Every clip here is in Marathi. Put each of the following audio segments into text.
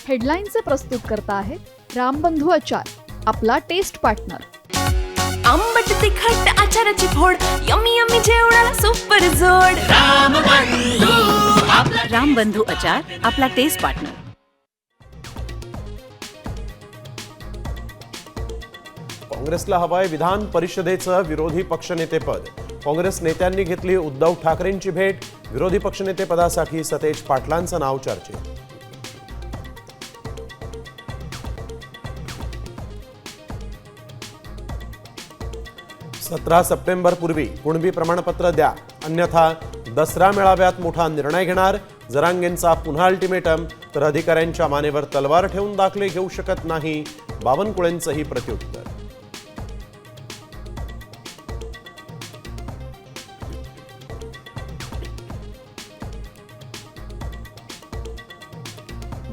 हेडलाईनचे प्रस्तुत करता आहेत रामबंधू आचार, आपला टेस्ट पार्टनर. आंबट तिखट आचाराची फोड, यम्मी यम्मी जेवणाला सुपर जोड. रामबंधू आचार, आपला टेस्ट पार्टनर. काँग्रेसला हवाय विधान परिषदेचं विरोधी पक्षनेतेपद. काँग्रेस नेत्यांनी घेतली उद्धव ठाकरेंची भेट. विरोधी पक्षनेतेपदासाठी सतेज पाटलांचं नाव चर्चेत. सतरा सप्टेंबर पूर्वी कुणबी प्रमाणपत्र द्या, अन्यथा दसरा मेळाव्यात मोठा निर्णय घेणार. जरांगेंचा पुन्हा अल्टिमेटम, तर अधिकाऱ्यांच्या मानेवर तलवार ठेवून दाखले घेऊ शकत नाही, बावनकुळेंचंही प्रत्युत्तर.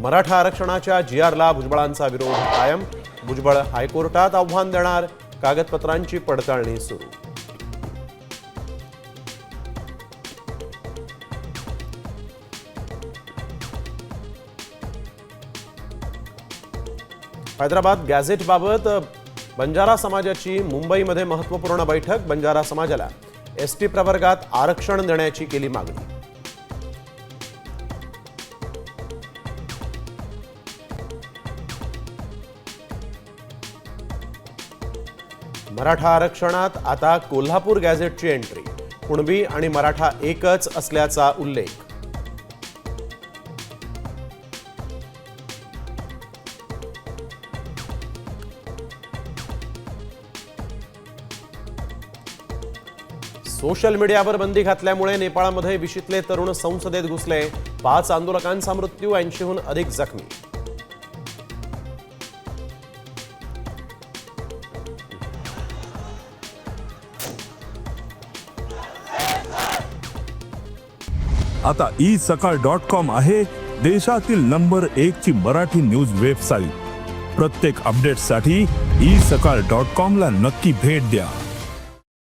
मराठा आरक्षणाच्या GRला भुजबळांचा विरोध कायम. भुजबळ हायकोर्टात आव्हान देणार, कागदपत्रांची पडताळणी सुरू. हैदराबाद गॅझेटबाबत बंजारा समाजाची मुंबईमध्ये महत्त्वपूर्ण बैठक. बंजारा समाजाला ST प्रवर्गात आरक्षण देण्याची केली मागणी. मराठा आरक्षणात आता कोल्हापूर गॅझेटची एंट्री. कुणबी आणि मराठा एकच असल्याचा उल्लेख. सोशल मीडियावर बंदी घातल्यामुळे नेपाळमध्ये विशीतले तरुण संसदेत घुसले. 5 आंदोलकांचा मृत्यू, 80हून अधिक जखमी. आता isakal.com आहे देशातील नंबर 1 ची मराठी न्यूज वेबसाईट. प्रत्येक अपडेटसाठी isakal.com ला नक्की भेट द्या.